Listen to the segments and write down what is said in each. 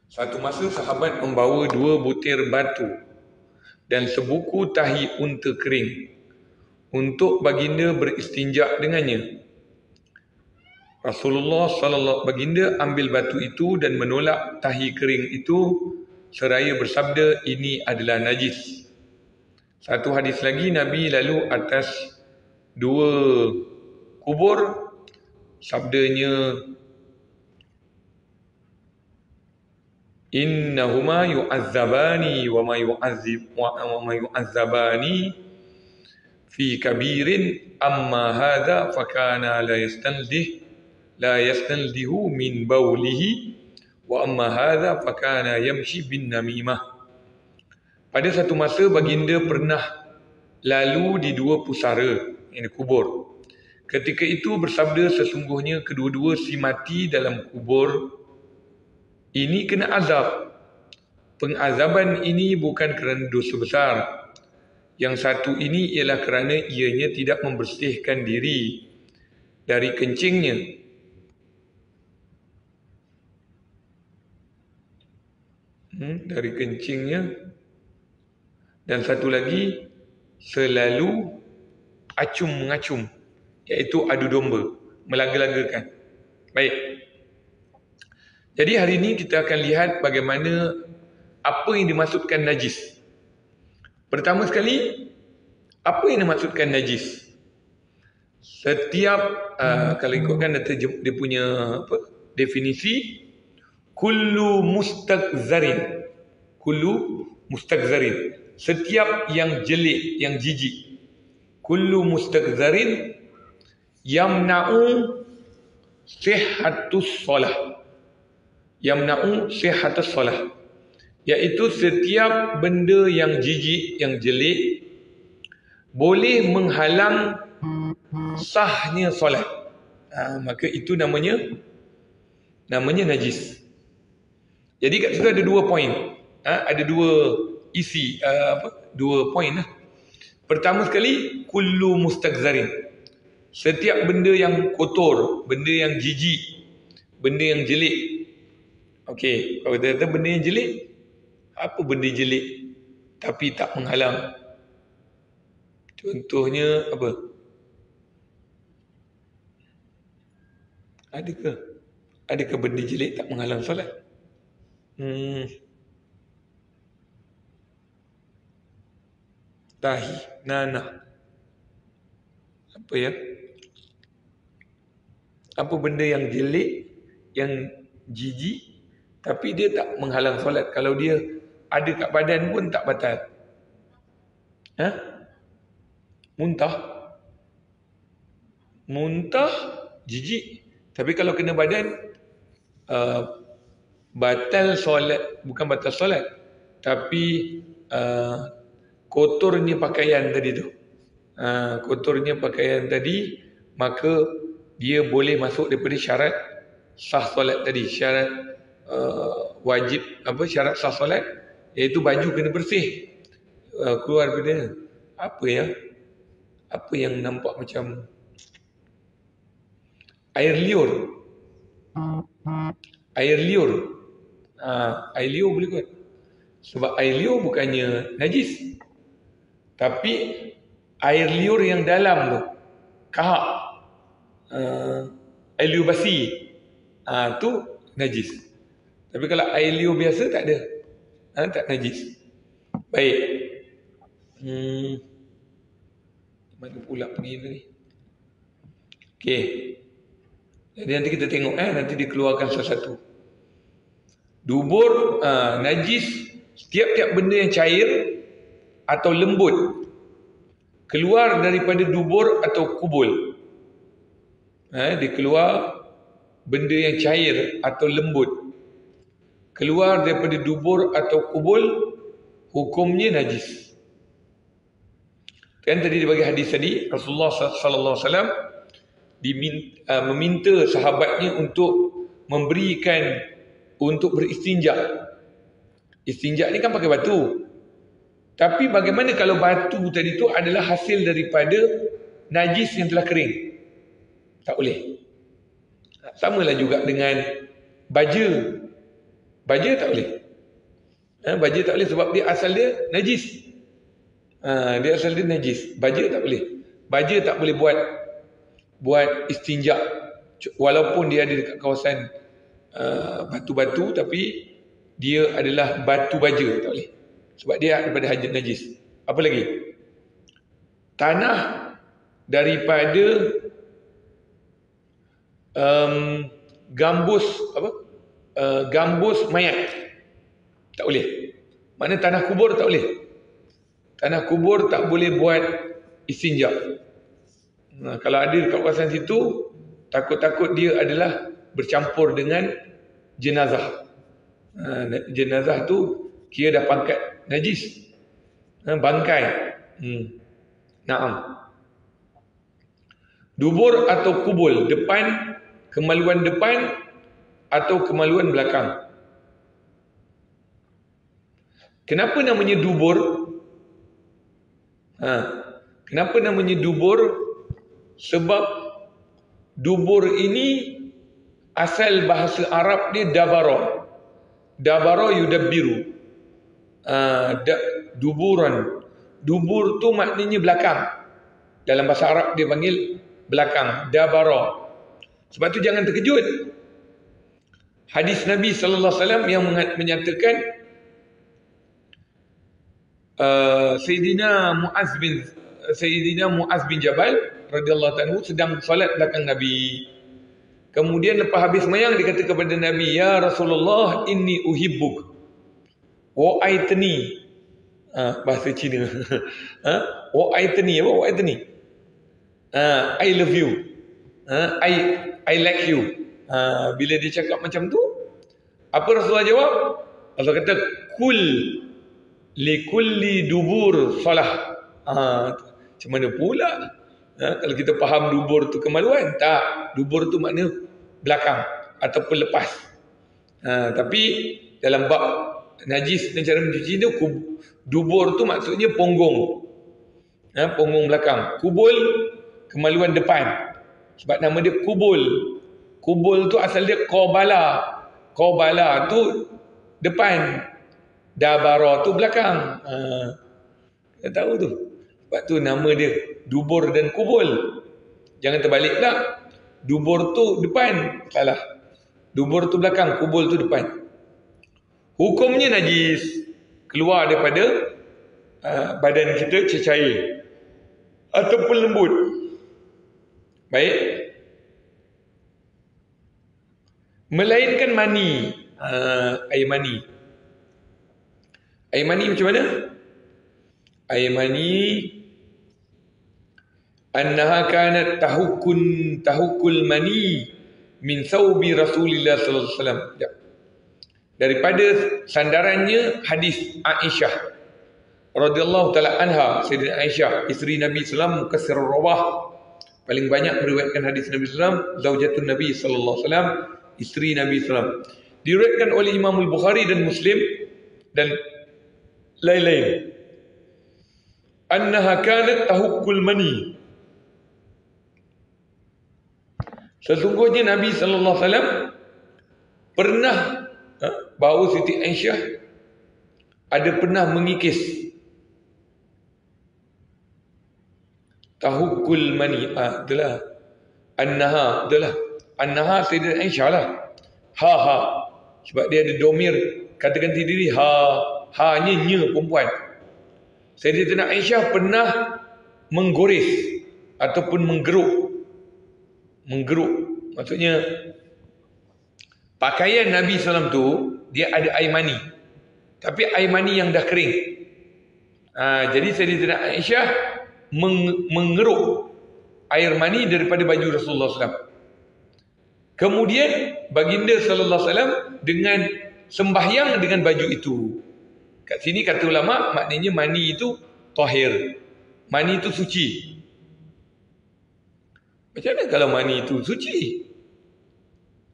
Satu masa sahabat membawa 2 butir batu dan sebuku tahi unta kering untuk baginda beristinja dengannya. Rasulullah sallallahu baginda ambil batu itu dan menolak tahi kering itu seraya bersabda, ini adalah najis. Satu hadis lagi, Nabi lalu atas 2 kubur, sabdanya, innahuma yu'azzabani wa ma yu'azzabani fi kabirin amma hadha fakana la yastandihu min baulihi wa amma hadha fakana yamshi bin namimah. Pada satu masa baginda pernah lalu di 2 pusara, ini kubur. Ketika itu bersabda, sesungguhnya kedua-dua si mati dalam kubur ini kena azab. Pengazaban ini bukan kerana dosa besar. Yang satu ini ialah kerana ianya tidak membersihkan diri dari kencingnya. Dari kencingnya. Dan satu lagi, selalu acum-mengacum, iaitu adu domba, melaga-lagakan. Baik. Jadi hari ini kita akan lihat bagaimana apa yang dimaksudkan najis. Pertama sekali, apa yang dimaksudkan najis? Setiap kalau ikutkan dia punya definisi, kullu mustaqzarin. Setiap yang jelek, yang jijik. Kullu mustaqzarin yamna'u sihhatus salah. Yamna'u sihhatus salah. Iaitu setiap benda yang jijik, yang jelek boleh menghalang sahnya solat. Maka itu namanya najis. Jadi kat situ ada 2 poin. Ada 2 isi, 2 poin lah. Pertama sekali, kullu mustaqzarin. Setiap benda yang kotor, benda yang jijik, benda yang jelek. Okey, kalau kita kata benda yang jelek, apa benda jelek tapi tak menghalang? Contohnya apa? Adakah benda jelek tak menghalang solat? Tahi, nanah. Apa ya? Apa benda yang jelek, yang jijik, tapi dia tak menghalang solat? Kalau dia ada kat badan pun tak batal. Muntah jijik, tapi kalau kena badan batal solat. Bukan batal solat, tapi kotornya pakaian tadi tu. Kotornya pakaian tadi, maka dia boleh masuk daripada syarat sah solat tadi. Syarat wajib, syarat sah solat, iaitu baju kena bersih. Keluar daripada apa yang nampak macam air liur. Air liur boleh kot. Sebab air liur bukannya najis, tapi air liur yang dalam tu, kahak, air liur basi, tu najis. Tapi kalau air liur biasa tak ada, tak najis. Baik. Mana pula pergi ni? Okey. Jadi nanti kita tengok, nanti dikeluarkan satu-satu. Dubur, najis, setiap benda yang cair atau lembut keluar daripada dubur atau kubul. Dia keluar benda yang cair atau lembut keluar daripada dubur atau kubul, hukumnya najis. Kan tadi dibagi hadis tadi, Rasulullah sallallahu alaihi wasallam meminta sahabatnya untuk memberikan, untuk beristinja. Istinja ni kan pakai batu. Tapi bagaimana kalau batu tadi tu adalah hasil daripada najis yang telah kering? Tak boleh. Samalah juga dengan baja. Baja tak boleh. Baja tak boleh sebab dia asal dia najis. Dia asal dia najis. Baja tak boleh. Baja tak boleh buat istinja. Walaupun dia ada dekat kawasan batu-batu, tapi dia adalah batu baja, tak boleh. Sebab dia daripada hajat najis. Apa lagi? Tanah daripada gambus gambus mayat tak boleh. Mana tanah kubur tak boleh. Tanah kubur tak boleh buat istinja. Kalau ada dekat kawasan situ, takut-takut dia adalah bercampur dengan jenazah. Jenazah tu kira dah pangkat najis. Bangkai. Naam. Dubur atau kubul, depan, kemaluan depan atau kemaluan belakang. Kenapa namanya dubur? Kenapa namanya dubur? Sebab dubur ini asal bahasa Arab dia dabara. Dabara yudabbiru. Duburan. Dubur tu maknanya belakang. Dalam bahasa Arab dia panggil belakang. Dabara. Sebab tu jangan terkejut. Hadis Nabi sallallahu alaihi wasallam yang menyatakan Sayyidina Muaz bin Jabal radhiyallahu anhu sedang solat belakang Nabi. Kemudian lepas habis sembahyang dia kata kepada Nabi, "Ya Rasulullah, inni uhibbuk." Wa'aitni. Bahasa Cina. Wa'aitni apa? Wa'aitni. I love you. I like you. Bila dia cakap macam tu, apa Rasulullah jawab? Allah kata, "Kul likulli dubur salah." Macam mana pula? Kalau kita faham dubur tu kemaluan, tak. Dubur tu makna belakang ataupun lepas. Tapi dalam bab najis dan cara mencuci tu, dubur tu maksudnya punggung. Punggung belakang. Kubul, kemaluan depan. Sebab nama dia kubul. Kubul tu asal dia qabala. Qabala tu depan. Dabara tu belakang. Kita tahu tu. Sebab tu nama dia dubur dan kubul. Jangan terbalik tak. Dubur tu depan. Salah. Dubur tu belakang. Kubul tu depan. Hukumnya najis. Keluar daripada badan kita cecair. Ataupun lembut. Baik. Melainkan mani. Air mani. Air mani macam mana? Air mani annaha kanat tahukul mani min thawbi Rasulillah sallallahu alaihi wasallam. Daripada sandarannya hadis Aisyah radhiyallahu taala anha, Sayyidatina Aisyah, isteri Nabi sallallahu alaihi wasallam, mukassirur rawah, paling banyak meriwayatkan hadis Nabi sallallahu alaihi wasallam, zaujatun Nabi sallallahu alaihi wasallam, isteri Nabi sallallahu alaihi wasallam. Diriwayatkan oleh Imam Al-Bukhari dan Muslim dan lain-lain. Annaha kanat tahukkul mani. Sesungguhnya Nabi sallallahu alaihi wasallam pernah bahawa Siti Aisyah ada pernah mengikis tahukkul mani. Itulah annaha, itulah annaha Sayyidatina Aisyah lah. Ha. Sebab dia ada domir kata ganti diri hanya nya perempuan. Sayyidatina Aisyah pernah menggores ataupun menggeruk. Maksudnya pakaian Nabi SAW tu dia ada air mani. Tapi air mani yang dah kering. Jadi Sayyidatina Aisyah mengeruk air mani daripada baju Rasulullah SAW. Kemudian baginda sallallahu alaihi wasallam dengan sembahyang dengan baju itu. Kat sini kata ulama maknanya mani itu tahir. Mani itu suci. Macam mana kalau mani itu suci?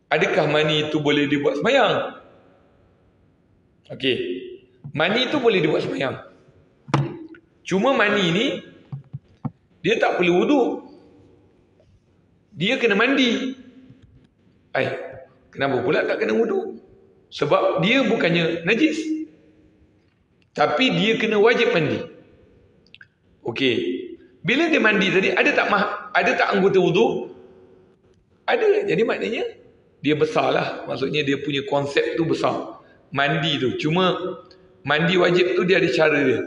Adakah mani itu boleh dibuat sembahyang? Okey. Mani itu boleh dibuat sembahyang. Cuma mani ni dia tak perlu wuduk. Dia kena mandi. Kenapa pula tak kena wuduk? Sebab dia bukannya najis, tapi dia kena wajib mandi. Okey. Bila dia mandi tadi, ada tak anggota wudu? Ada. Jadi maknanya dia besar lah. Maksudnya dia punya konsep tu besar. Mandi tu. Cuma mandi wajib tu dia ada cara dia.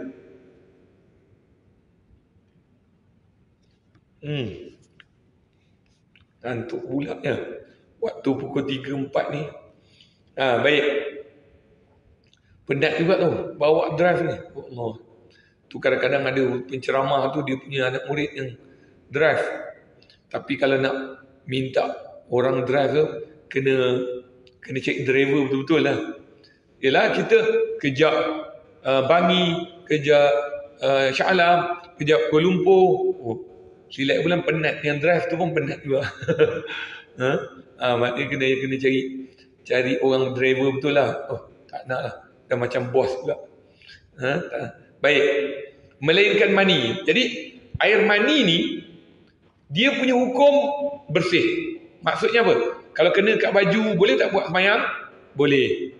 Ngantuk pula ya. Waktu pukul 3-4 ni. Baik. Penat juga tu. Bawa drive ni. Allah. Tu kadang-kadang ada penceramah tu dia punya anak murid yang drive. Tapi kalau nak minta orang drive tu, kena check driver betul-betul lah. Yelah kita kejap Bangi, kejap Shah Alam, kejap Kuala Lumpur. Silat bulan penat. Yang drive tu pun penat juga. Maknanya kena cari orang driver betul lah. Tak nak lah. Dah macam bos pula. Baik. Melainkan mani. Jadi air mani ni dia punya hukum bersih. Maksudnya apa? Kalau kena kat baju, boleh tak buat sembahyang? Boleh.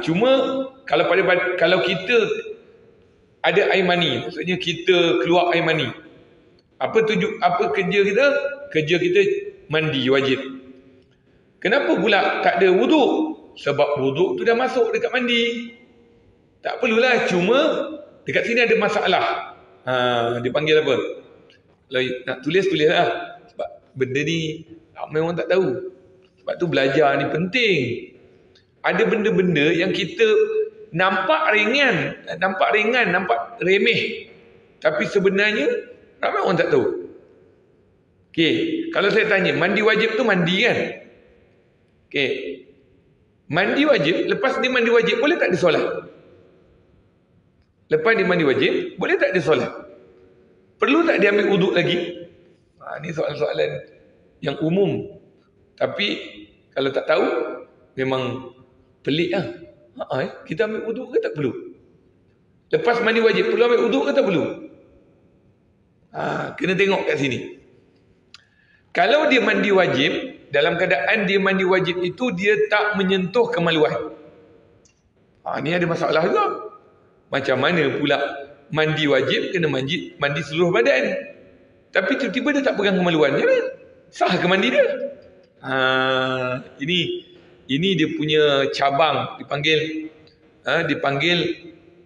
Cuma kalau kita ada air mani, maksudnya kita keluar air mani. Apa kerja kita? Kerja kita mandi wajib. Kenapa pula tak ada wuduk? Sebab wuduk tu dah masuk dekat mandi. Tak perlulah, cuma dekat sini ada masalah. Dipanggil apa? Kalau nak tulis lah. Sebab benda ni ramai orang tak tahu. Sebab tu belajar ni penting. Ada benda-benda yang kita nampak ringan, nampak remeh. Tapi sebenarnya ramai orang tak tahu. Okey, kalau saya tanya, mandi wajib tu mandi kan? Okey. Mandi wajib, lepas dia mandi wajib, boleh tak dia solat? Lepas dia mandi wajib, boleh tak dia solat? Perlu tak dia ambil wuduk lagi? Ini soalan-soalan yang umum. Tapi kalau tak tahu, memang pelik lah. Kita ambil wuduk ke tak perlu? Lepas mandi wajib, perlu ambil wuduk ke tak perlu? Kena tengok kat sini. Kalau dia mandi wajib, dalam keadaan dia mandi wajib itu, dia tak menyentuh kemaluan. Ni ada masalah juga. Macam mana pula mandi wajib kena mandi seluruh badan. Tapi tiba-tiba dia tak pegang kemaluan. Sah ke mandi dia? Ini dia punya cabang dipanggil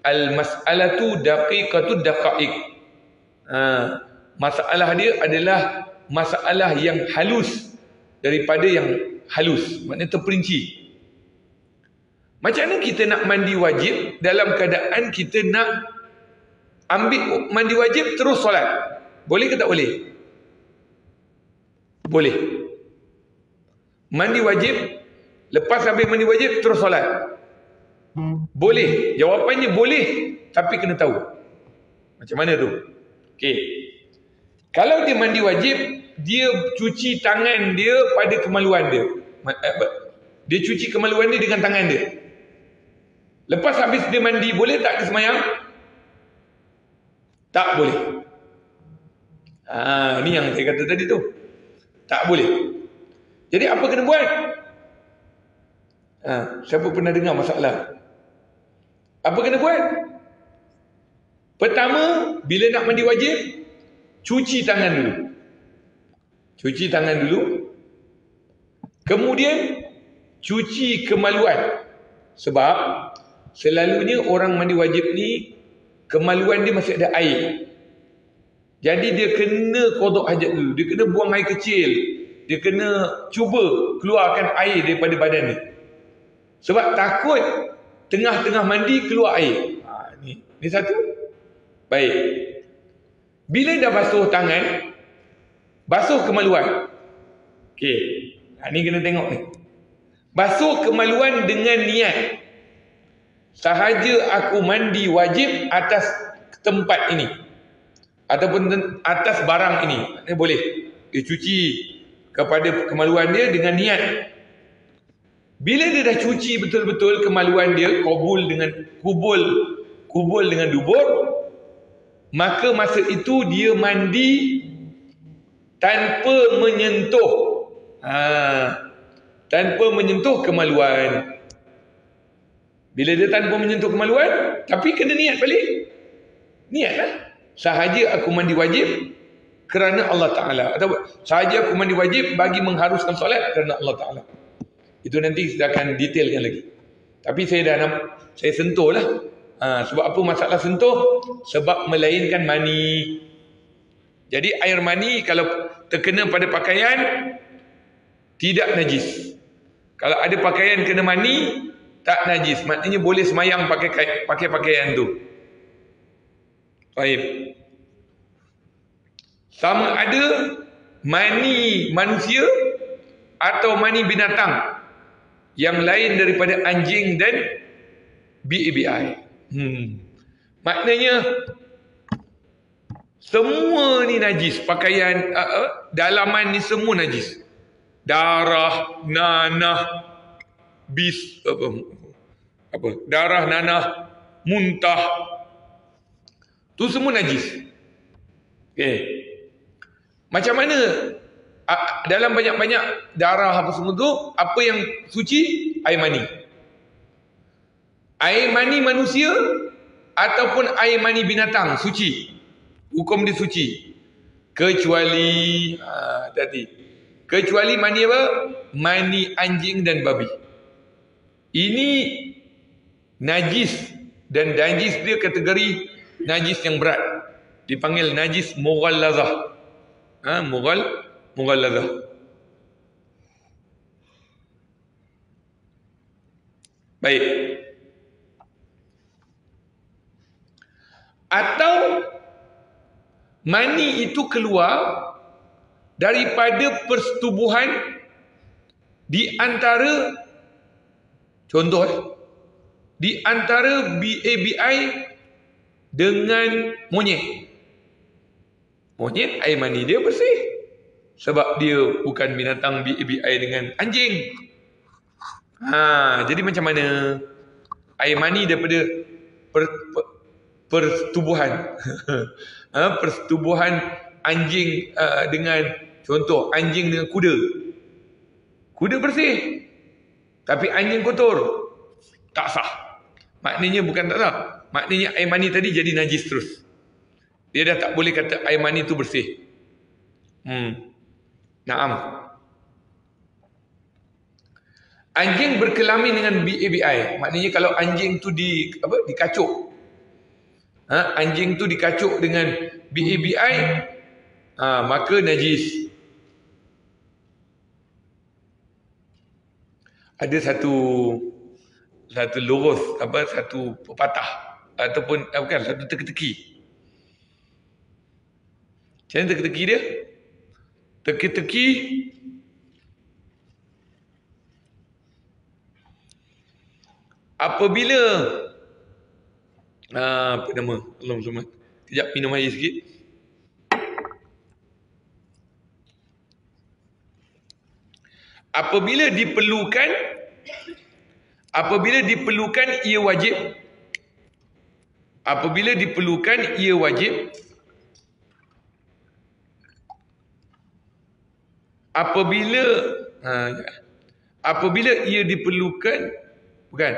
al-mas'alatu daqiqatu daqaiq. Masalah dia adalah masalah yang halus daripada yang halus, maknanya terperinci. Macam mana kita nak mandi wajib dalam keadaan kita nak ambil mandi wajib terus solat? Boleh ke tak boleh? Boleh. Mandi wajib, lepas habis mandi wajib terus solat? Boleh. Jawapannya boleh, tapi kena tahu macam mana tu. Okey. Kalau dia mandi wajib, dia cuci tangan dia pada kemaluan dia. Dia cuci kemaluan dia dengan tangan dia. Lepas habis dia mandi, boleh tak dia sembahyang? Tak boleh. Ni yang saya kata tadi tu. Tak boleh. Jadi apa kena buat? Siapa pernah dengar masalah? Apa kena buat? Pertama, bila nak mandi wajib, cuci tangan dulu. Cuci tangan dulu. Kemudian cuci kemaluan. Sebab selalunya orang mandi wajib ni kemaluan dia masih ada air. Jadi dia kena qada hajat dulu. Dia kena buang air kecil. Dia kena cuba keluarkan air daripada badan dia. Sebab takut tengah-tengah mandi keluar air. Ni satu. Baik. Bila dah basuh tangan, basuh kemaluan. Okey. Ni kena tengok ni. Basuh kemaluan dengan niat. Sahaja aku mandi wajib atas tempat ini. Ataupun atas barang ini. Ini boleh. Dia cuci kepada kemaluan dia dengan niat. Bila dia dah cuci betul-betul kemaluan dia, kubul dengan dubur, maka masa itu dia mandi tanpa menyentuh kemaluan. Bila dia tanpa menyentuh kemaluan, tapi kena niat balik. Niatlah. Sahaja aku mandi wajib kerana Allah Ta'ala. Atau sahaja aku mandi wajib bagi mengharuskan solat kerana Allah Ta'ala. Itu nanti kita akan detailkan lagi. Tapi saya sentuh lah. Sebab apa masalah sentuh? Sebab melainkan mani. Jadi air mani kalau terkena pada pakaian, tidak najis. Kalau ada pakaian kena mani, tak najis. Maknanya boleh semayang pakai pakaian tu. Baik. Sama ada mani manusia atau mani binatang yang lain daripada anjing dan BABI. Maknanya semua ni najis. Pakaian, dalaman ni semua najis. Darah, nanah, darah, nanah, muntah, tu semua najis. Okay. Macam mana dalam banyak-banyak darah apa semua tu, apa yang suci? Air mani. Air mani manusia ataupun air mani binatang suci. Hukum dia suci. Kecuali kecuali mani apa? Mani anjing dan babi. Ini najis, dan najis dia kategori najis yang berat. Dipanggil najis mughallazah. Mughallazah. Baik. Atau mani itu keluar daripada persetubuhan di antara, contoh, di antara BABI dengan monyet. Monyet air mani dia bersih sebab dia bukan binatang BABI dengan anjing. Jadi macam mana air mani daripada persetubuhan persetubuhan anjing dengan, contoh, anjing dengan kuda. Kuda bersih, tapi anjing kotor, tak sah. Maknanya bukan tak sah, maknanya air mani tadi jadi najis terus. Dia dah tak boleh kata air mani tu bersih. Naam. Anjing berkelamin dengan BABI. Maknanya kalau anjing tu dikacuk. Anjing tu dikacuk dengan BABI, maka najis. Ada satu lurus, satu pepatah ataupun bukan, satu teka-teki. Macam mana teka-teki dia? Teka-teki apabila apa nama? Allahumma salli. Sekejap minum air sikit. Apabila diperlukan ia wajib. Apabila diperlukan ia wajib. Apabila ia diperlukan, bukan,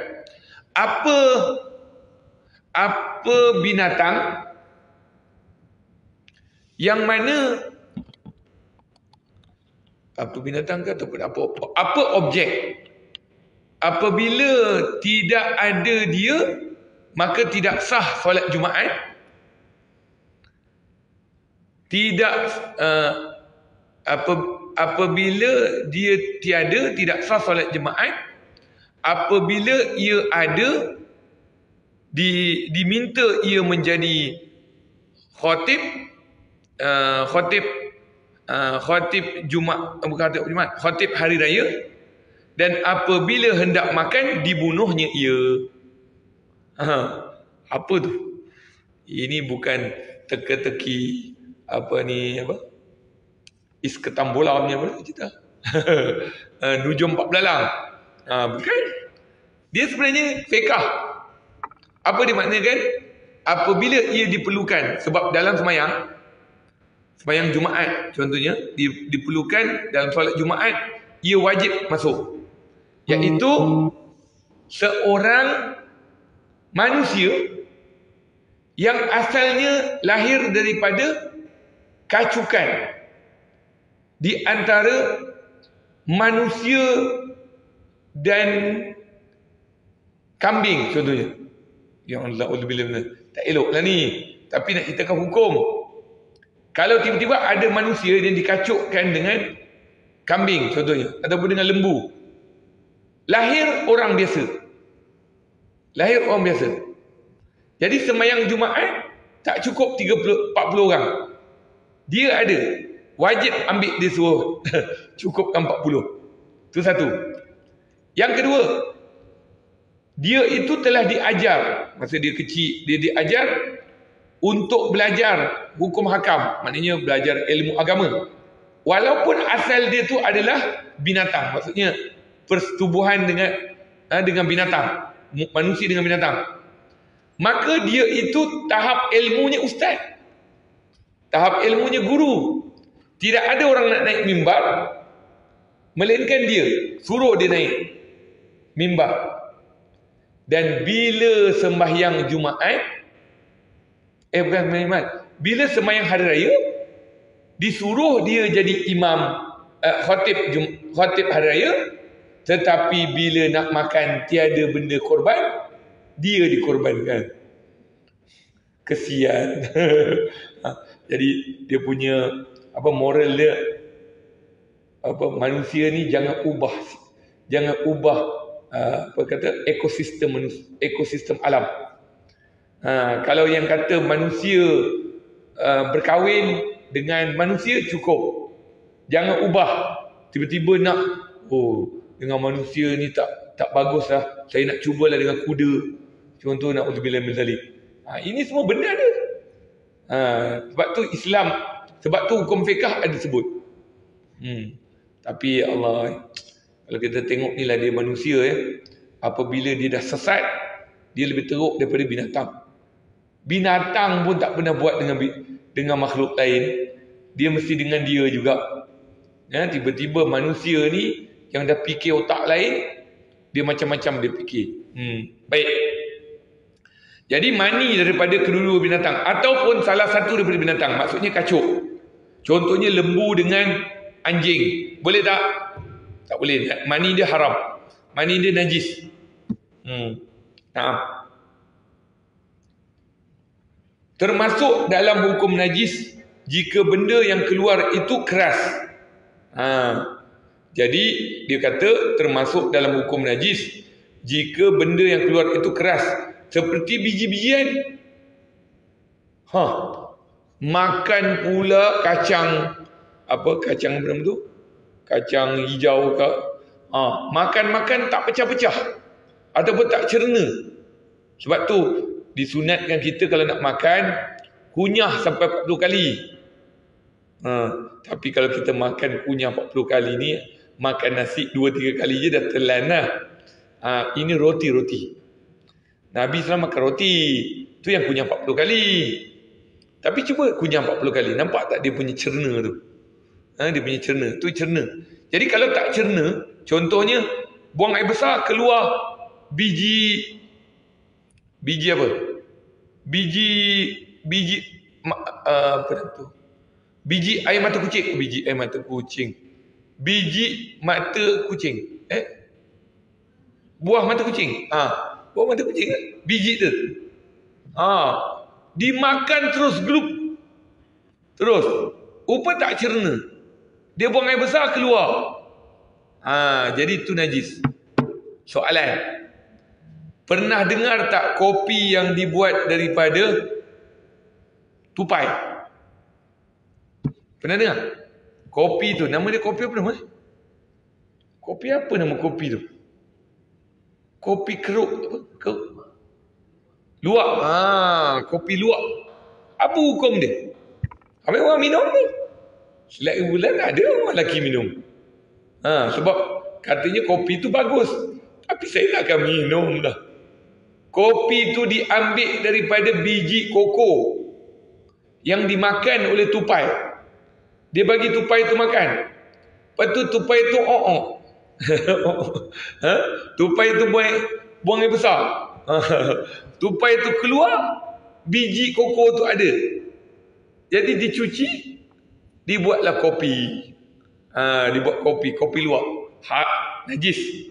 apa binatang yang mana, apa binatang ke ataupun apa objek, apabila tidak ada dia maka tidak sah solat Jumaat. Apabila dia tiada, tidak sah solat Jumaat. Apabila ia ada, diminta ia menjadi khatib khatib hari raya, dan apabila hendak makan dibunuhnya ia. Apa tu? Ini bukan teka-teki isketam bola punya cerita. Nujum 4 belalang. Bukan. Dia sebenarnya fiqah. Apa dia maknakan? Apabila ia diperlukan, sebab dalam sembahyang Jumaat contohnya, diperlukan dalam solat Jumaat, ia wajib masuk, iaitu seorang manusia yang asalnya lahir daripada kacukan di antara manusia dan kambing contohnya. Ya Allah, tak elok lah ni. Tapi nak ceritakan hukum. Kalau tiba-tiba ada manusia yang dikacukkan dengan kambing contohnya, ataupun dengan lembu, lahir orang biasa. Lahir orang biasa. Jadi sembahyang Jumaat tak cukup 40 orang. Dia ada. Wajib ambil dia suruh cukupkan 40. Itu satu. Yang kedua, dia itu telah diajar. Masa dia kecil, dia diajar untuk belajar hukum hakam. Maknanya belajar ilmu agama. Walaupun asal dia tu adalah binatang. Maksudnya persetubuhan dengan binatang. Manusia dengan binatang. Maka dia itu tahap ilmunya ustaz. Tahap ilmunya guru. Tidak ada orang nak naik mimbar, melainkan dia suruh dia naik mimbar. Dan bila sembahyang Jumaat, bukan sembahyang, bila sembahyang hari raya, disuruh dia jadi imam, khatib hari raya. Tetapi bila nak makan tiada benda korban, dia dikorbankan. Kesian. Jadi dia punya moral dia, manusia ni jangan ubah ekosistem alam. Kalau yang kata manusia berkahwin dengan manusia cukup, jangan ubah tiba-tiba nak dengan manusia ni tak bagus lah, saya nak cubalah dengan kuda contoh, nak udzubillah min zalik. Ini semua benda ada. Sebab tu Islam, sebab tu hukum fiqh ada sebut. Tapi Allah, kalau kita tengok ni lah dia manusia apabila dia dah sesat, dia lebih teruk daripada binatang. Binatang pun tak pernah buat dengan makhluk lain. Dia mesti dengan dia juga. Tiba-tiba manusia ni yang dah fikir otak lain, dia macam-macam dia fikir. Baik. Jadi mani daripada kedua-dua binatang ataupun salah satu daripada binatang, maksudnya kacuk. Contohnya lembu dengan anjing. Boleh tak? Tak boleh. Mani dia haram. Mani dia najis. Termasuk dalam hukum najis jika benda yang keluar itu keras. Jadi dia kata termasuk dalam hukum najis jika benda yang keluar itu keras, seperti biji-bijian. Makan pula kacang, kacang apa nama tu? Kacang hijau ke? Makan-makan tak pecah-pecah ataupun tak cerna. Sebab tu disunatkan kita kalau nak makan kunyah sampai 40 kali. Tapi kalau kita makan kunyah 40 kali ni, makan nasi 2-3 kali je dah telan lah. Ini roti-roti. Nabi SAW makan roti, tu yang kunyah 40 kali. Tapi cuba kunyah 40 kali, nampak tak dia punya cerna tu? Dia punya cerna, tu cerna. Jadi kalau tak cerna, contohnya buang air besar, keluar biji apa? Biji apa tu? Biji air mata kucing, biji mata kucing. Buah mata kucing. Buah mata kucing kan? Biji tu. Dimakan terus glup. Terus. Rupa tak cerna. Dia buang air besar keluar. Jadi itu najis. Soalan. Pernah dengar tak kopi yang dibuat daripada tupai? Pernah dengar? Kopi tu, nama dia kopi apa nama? Kopi apa nama kopi tu? Kopi keruk apa? Luwak. Kopi luwak. Apa hukum dia? Habis orang minum ni. Selagi bulan ada orang lelaki minum. Sebab katanya kopi tu bagus. Tapi saya takkan minum lah. Kopi tu diambil daripada biji koko yang dimakan oleh tupai. Dia bagi tupai tu makan. Lepas tu tupai tu tupai tu buang air besar. Tupai tu keluar, biji koko tu ada. Jadi dicuci, dibuatlah kopi. Dibuat kopi luwak. Najis.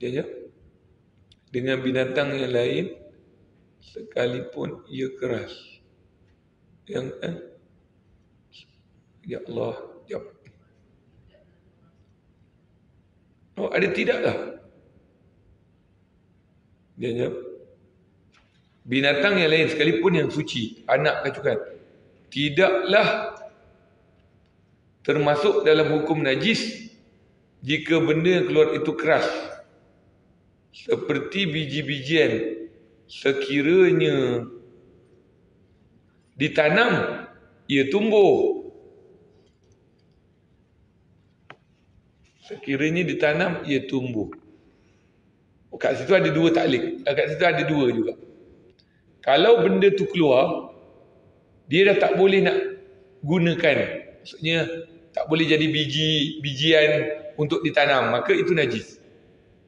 Dia jawab, dengan binatang yang lain sekalipun ia keras. Yang ya Allah, jawab. Oh, ada tidaklah? Dia jawab, binatang yang lain sekalipun yang suci, anak kacukan, tidaklah termasuk dalam hukum najis jika benda yang keluar itu keras, seperti biji-bijian, sekiranya ditanam ia tumbuh. Sekiranya ditanam ia tumbuh. Kat situ ada dua taklid. Kat situ ada dua juga. Kalau benda tu keluar, dia dah tak boleh nak gunakan. Maksudnya tak boleh jadi bijian untuk ditanam, maka itu najis.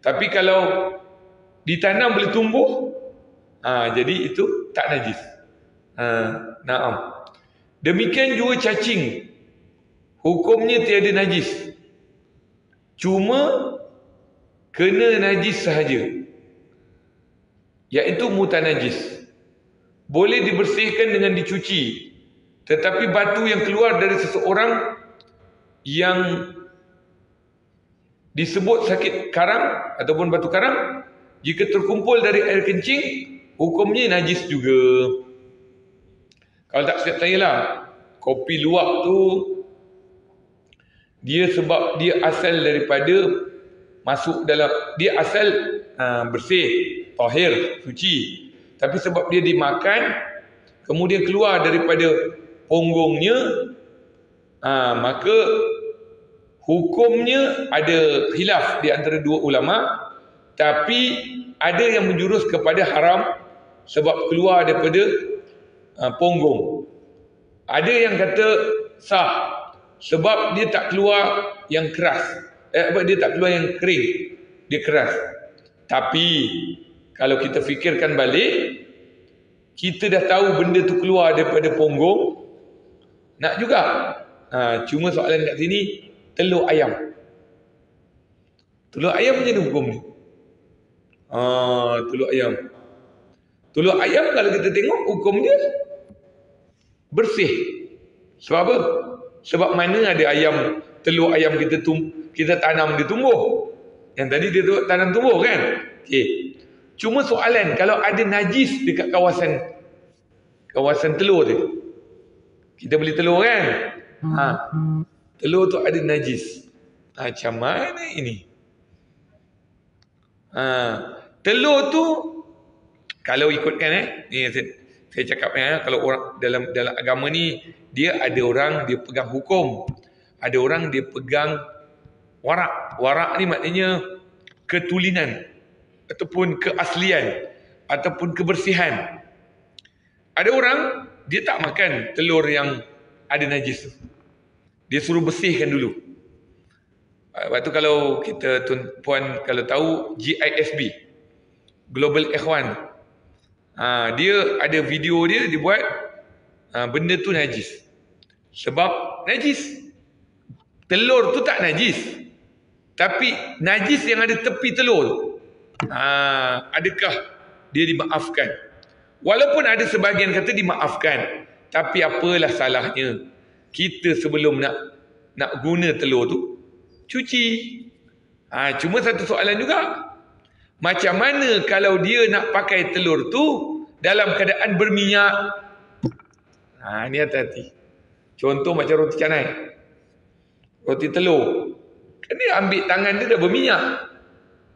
Tapi kalau ditanam boleh tumbuh, jadi itu tak najis. Naam. Demikian juga cacing, hukumnya tiada najis, cuma kena najis sahaja, iaitu mutanajis. Boleh dibersihkan dengan dicuci, tetapi batu yang keluar dari seseorang yang disebut sakit karang ataupun batu karang, jika terkumpul dari air kencing, hukumnya najis juga. Kalau tak siap tanyalah, kopi luwak tu dia sebab dia asal daripada masuk dalam, dia asal bersih, tahir, suci. Tapi sebab dia dimakan, kemudian keluar daripada ponggongnya, maka hukumnya ada khilaf di antara dua ulama. Tapi ada yang menjurus kepada haram sebab keluar daripada ponggong. Ada yang kata sah sebab dia tak keluar yang keras, dia tak keluar yang kering, dia keras. Tapi kalau kita fikirkan balik, kita dah tahu benda tu keluar daripada ponggong, nak juga. Cuma soalan kat sini, telur ayam. Telur ayam macam mana hukum ni? Telur ayam. Telur ayam kalau kita tengok hukum dia bersih. Sebab apa? Sebab mana ada ayam, telur ayam kita tanam dia tumbuh. Yang tadi dia tanam tumbuh kan? Okey. Cuma soalan, kalau ada najis dekat kawasan telur tu. Kita beli telur kan? Telur tu ada najis. Macam mana ini? Telur tu kalau ikutkan ni saya cakap kalau orang dalam agama ni, dia ada orang dia pegang hukum, ada orang dia pegang warak. Warak ni maknanya ketulinan ataupun keaslian ataupun kebersihan. Ada orang dia tak makan telur yang ada najis tu, dia suruh bersihkan dulu. Lepas tu kalau kita puan kalau tahu GISB, Global Ikhwan, dia ada video dia buat benda tu najis. Sebab najis, telur tu tak najis, tapi najis yang ada tepi telur, adakah dia dimaafkan? Walaupun ada sebahagian kata dimaafkan, tapi apalah salahnya kita sebelum nak guna telur tu cuci. Cuma satu soalan juga, macam mana kalau dia nak pakai telur tu dalam keadaan berminyak? Ni hati-hati. Contoh macam roti canai, roti telur, kan dia ambil tangan dia dah berminyak,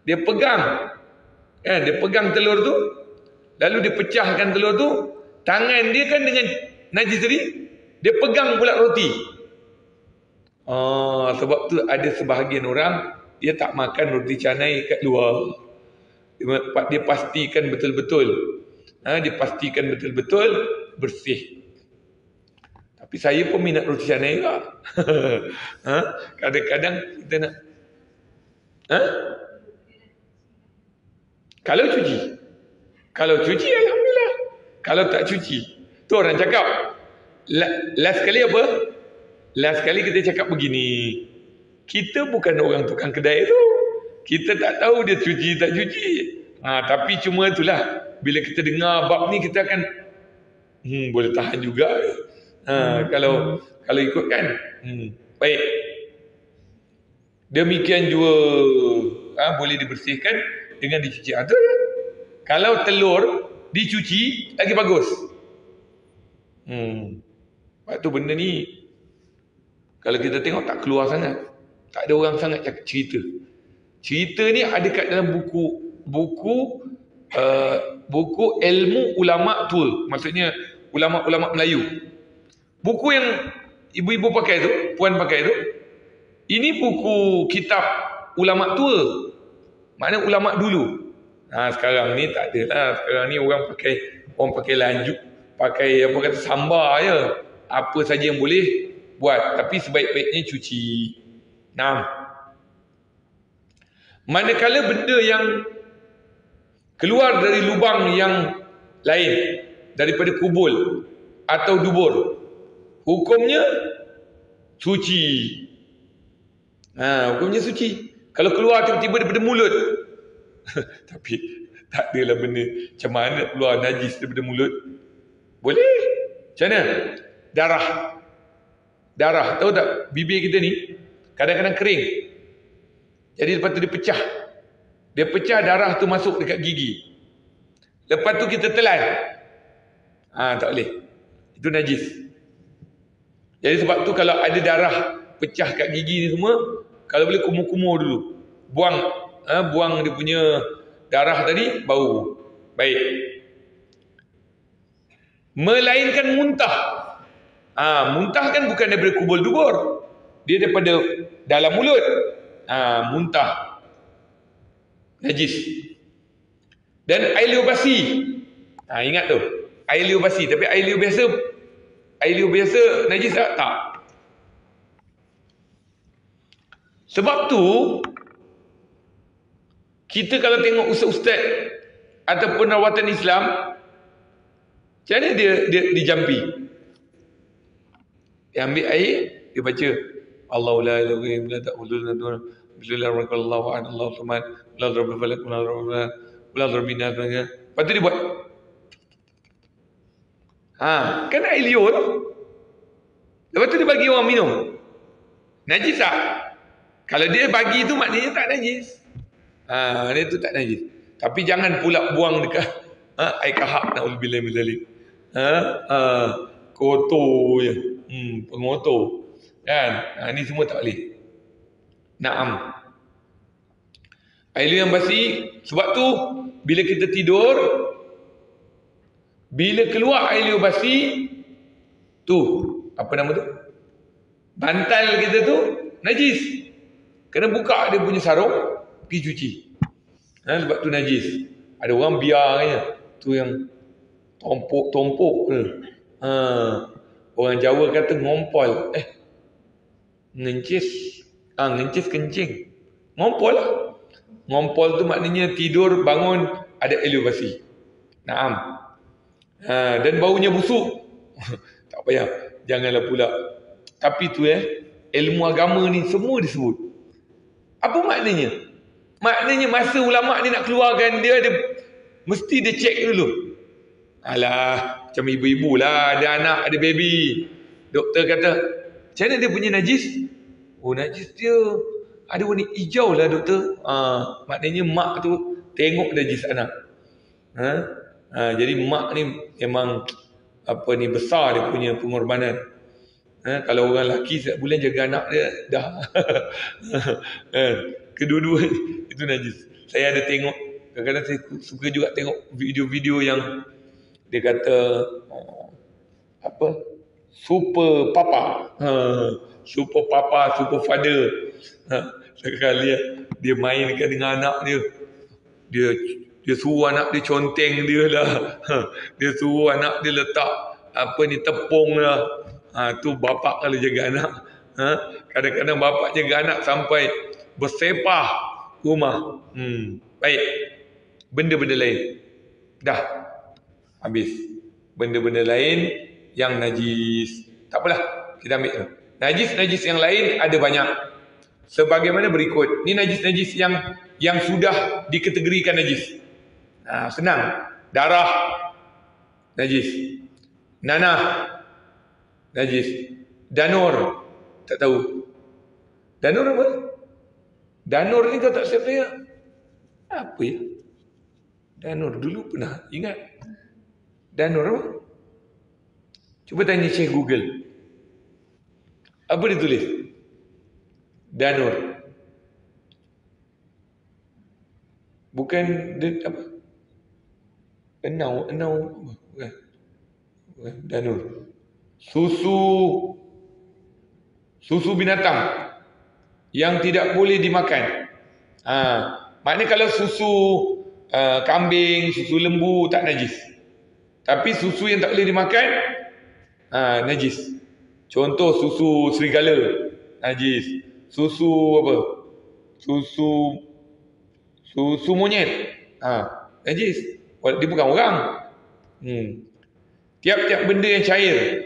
dia pegang kan, dia pegang telur tu, lalu dia pecahkan telur tu, tangan dia kan dengan najis tadi, dia pegang pula roti. Sebab tu ada sebahagian orang dia tak makan roti canai kat luar, dia pastikan betul-betul Dipastikan betul-betul bersih. Tapi saya pun minat roti canai juga. Kadang-kadang kita nak Kalau cuci alhamdulillah. Kalau tak cuci, tu orang cakap last kali apa? Last kali kita cakap begini. Kita bukan orang tukang kedai tu. Kita tak tahu dia cuci tak cuci. Tapi cuma itulah, bila kita dengar bab ni kita akan boleh tahan juga. Kalau ikutkan. Baik. Demikian juga boleh dibersihkan dengan dicuci. Itu je. Kalau telur dicuci lagi bagus. Sebab tu benda ni kalau kita tengok tak keluar sangat. Tak ada orang sangat cakap cerita. Cerita ni ada kat dalam buku ilmu ulama tua. Maksudnya ulama-ulama Melayu. Buku yang ibu-ibu pakai tu, puan pakai tu, ini buku kitab ulama tua. Maknanya ulama dulu. Sekarang ni tak ada lah. Sekarang ni orang pakai lanjut, pakai apa kata sambar je. Apa saja yang boleh buat, tapi sebaik-baiknya cuci. Manakala benda yang keluar dari lubang yang lain daripada kubul atau dubur, hukumnya suci. Hukumnya suci. Kalau keluar tiba-tiba daripada mulut tapi tak adalah benda macam mana keluar najis daripada mulut. Boleh. Macam mana? Darah. Tahu tak bibir kita ni kadang-kadang kering. Jadi lepas tu dia pecah. Dia pecah, darah tu masuk dekat gigi. Lepas tu kita telan. Tak boleh. Itu najis. Jadi sebab tu kalau ada darah pecah kat gigi ni semua, kalau boleh kumur-kumur dulu. Buang dia punya darah tadi, baru. Baik. Melainkan muntah. Muntah kan bukan daripada kubul dubur. Dia daripada dalam mulut. Muntah. Najis. Dan air liur basi. Ingat tu. Air liur basi. Tapi air liur biasa najis tak? Tak. Sebab tu kita kalau tengok ustaz-ustaz ataupun rawatan Islam, macam mana dia dijampi? Dia ambil air, dia baca Allahu la ilaha illa huwa Bismillahirrahmanirrahim. Allahu samad, la rabbil falaq, la rabbil nas. Lepas tu dia buat. Kan air liur tu. Lepas tu dia bagi orang minum. Najis tak? Kalau dia bagi tu maknanya tak najis. Dia tu tak najis. Tapi jangan pula buang dekat air kahak, na'udzubillah min zalik. Kotor je. Pengotor. Kan? Ni semua tak boleh. Naam. Air liur yang basi, sebab tu bila kita tidur, bila keluar air liur basi, tu, apa nama tu? Bantal kita tu najis. Kena buka dia punya sarung, pergi cuci. Sebab tu najis. Ada orang biarnya. Tu yang tompok-tompok. Orang Jawa kata ngompol. Ngencis. Ngencis kencing. Ngompol lah. Ngompol tu maknanya tidur, bangun, ada air liur basi. Naam. Dan baunya busuk. Tak payah. Janganlah pula. Tapi tu ilmu agama ni semua disebut. Apa maknanya? Maknanya masa ulama ni nak keluarkan dia, mesti dia cek dulu. Alah, macam ibu-ibu lah, ada anak, ada baby. Doktor kata, macam mana dia punya najis? Najis dia ada warna hijau lah doktor. Maknanya mak tu tengok najis anak. Jadi mak ni memang besar dia punya pengorbanan. Kalau orang lelaki setiap bulan jaga anak dia dah. Kedua-dua itu najis. Saya ada tengok, kadang-kadang saya suka juga tengok video-video yang dia kata super papa, super papa, super father. Sekali dia mainkan dengan anak dia Dia suruh anak dia conteng dia lah. Dia suruh anak dia letak tepung lah. Tu bapak kalau jaga anak. Kadang-kadang bapak jaga anak sampai bersepah rumah. Baik. Benda-benda lain. Dah. Habis. Benda-benda lain yang najis. Tak apalah. Kita ambil. Najis-najis yang lain ada banyak. Sebagaimana berikut. Ini najis-najis yang sudah dikategorikan najis. Senang. Darah najis. Nanah najis. Danur tak tahu. Danur apa? Danur ni kau tak siap saya. Apa ya? Danur dulu pernah ingat. Danur apa? Cuba tanya Syekh Google. Apa dia tulis? Danur. Bukan apa? Enau bukan. Danur. Susu binatang yang tidak boleh dimakan. Maknanya kalau susu kambing, susu lembu tak najis. Tapi susu yang tak boleh dimakan najis. Contoh susu serigala najis. Susu apa? Susu monyet najis. Dia bukan orang. Tiap-tiap benda yang cair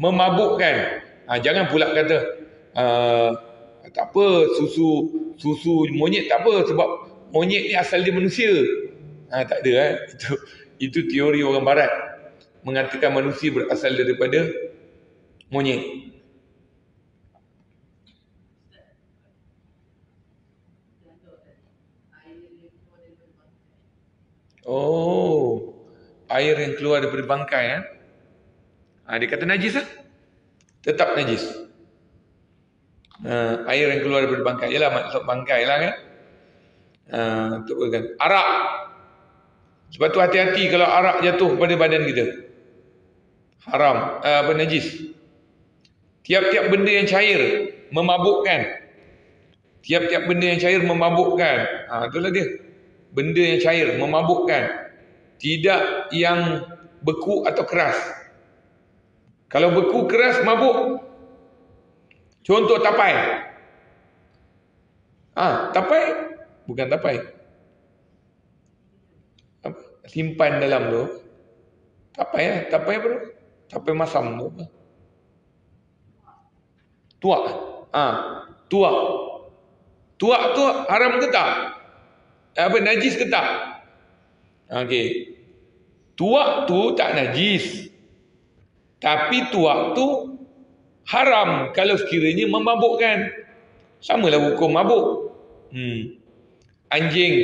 memabukkan. Jangan pula kata tak apa susu monyet tak apa sebab monyet ni asal dia manusia. Tak ada itu teori orang barat mengatakan manusia berasal daripada monyet. Air yang keluar daripada bangkai dia kata najis lah. Tetap najis. Air yang keluar daripada bangkai. Yalah maksud bangkai lah kan. Arak. Sebab tu hati-hati kalau arak jatuh pada badan kita. Haram. Najis. Tiap-tiap benda yang cair memabukkan. Tiap-tiap benda yang cair memabukkan. Itulah dia. Benda yang cair memabukkan. Tidak yang beku atau keras. Kalau beku keras mabuk. Contoh tapai. Tapai bukan tapai. Simpan dalam tu. Tapai tapai apa tu? Tapai masam tu apa? Tuak. Tuak. Tuak tu haram ke tak? Najis ke tak? Okey. Tuak tu tak najis. Tapi tuak tu haram kalau sekiranya memabukkan. Samalah hukum mabuk. Anjing.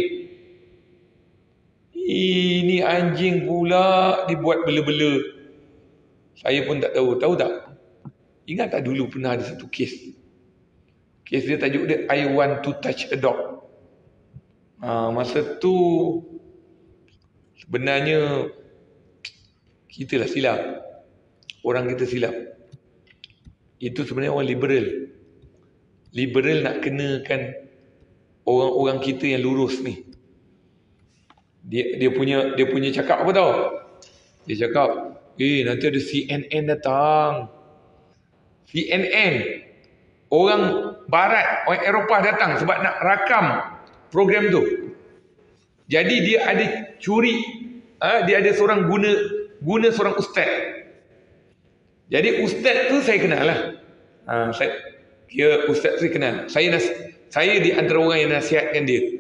Ini anjing pula dibuat bela-bela. Saya pun tak tahu. Tahu tak? Ingat tak dulu pernah ada satu kes. Kes dia tajuk dia I want to touch a dog. Masa tu sebenarnya kita lah silap. Orang kita silap. Itu sebenarnya orang liberal. Liberal nak kenakan orang-orang kita yang lurus ni. Dia punya cakap apa tau? Dia cakap, nanti ada CNN datang. CNN. Orang barat, orang Eropah datang sebab nak rakam program tu. Jadi dia ada curi. Dia ada seorang guna seorang ustaz. Jadi ustaz tu saya kenal lah. Ustaz saya kenal. Saya di antara orang yang nasihatkan dia.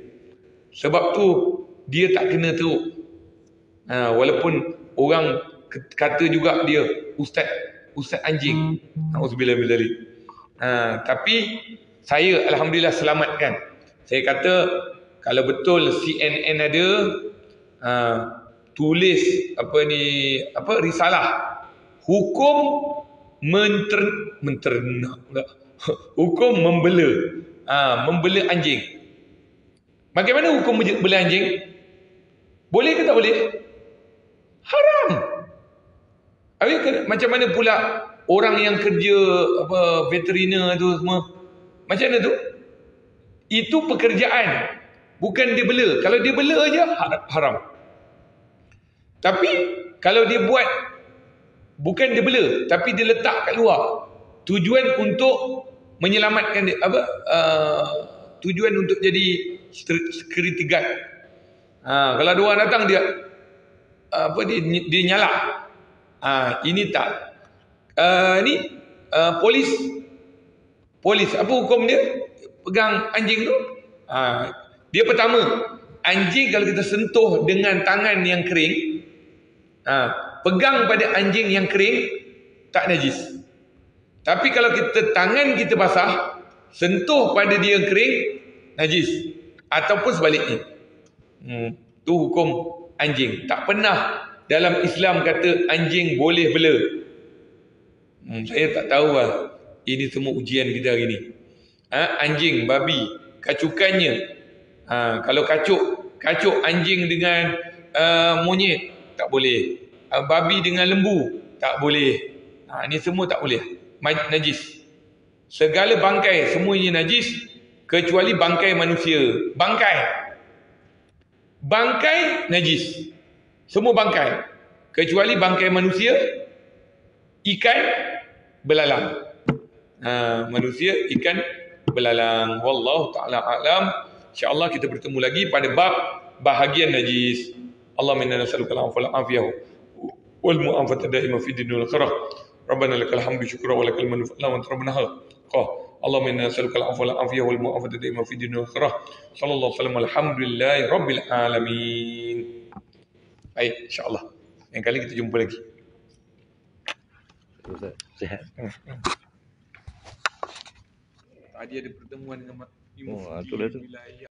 Sebab tu dia tak kena teruk. Walaupun orang kata juga dia ustaz anjing. Auzubillah min dzalik. Tapi saya alhamdulillah selamatkan. Saya kata kalau betul CNN ada tulis risalah hukum menternak pula. Hukum membela anjing. Bagaimana hukum bela anjing? Boleh ke tak boleh? Haram. Macam mana pula orang yang kerja veteriner tu semua? Macam mana tu? Itu pekerjaan. Bukan dia bela. Kalau dia bela je haram. Tapi kalau dia buat, bukan dia bela, tapi dia letak kat luar, tujuan untuk menyelamatkan dia, tujuan untuk jadi security guard. Kalau ada orang datang dia dia nyalak. Ini tak. Polis apa hukum dia? Pegang anjing tu. Dia pertama, anjing kalau kita sentuh dengan tangan yang kering, pegang pada anjing yang kering, tak najis. Tapi kalau tangan kita basah, sentuh pada dia yang kering, najis. Ataupun sebaliknya. Tu hukum anjing. Tak pernah dalam Islam kata anjing boleh bela. Saya tak tahu lah. Ini semua ujian kita hari ni. Anjing, babi, kacukannya. Kalau kacuk anjing dengan monyet, tak boleh. Babi dengan lembu, tak boleh. Ini semua tak boleh. Najis. Segala bangkai semuanya najis kecuali bangkai manusia. Bangkai najis. Semua bangkai kecuali bangkai manusia, ikan, belalang. Manusia, ikan, belalang. Wallahu ta'ala a'lam. InsyaAllah kita bertemu lagi pada bab bahagian najis. Allahumma inna nas'aluka al-'afwa wal 'afiyah wal mu'afata daimah fid dunya wal akhirah. Rabbana lakal hamdu syukran wa lakal mannu wa anta rabbana Allahumma inna nas'aluka al-'afwa wal 'afiyah wal mu'afata daimah fid dunya wal akhirah. Sallallahu alaihi wasallam, alhamdulillahi rabbil alamin. Baik, insyaAllah yang kali kita jumpa lagi. Sihat. Tadi ada pertemuan dengan Itulah tu. wilayah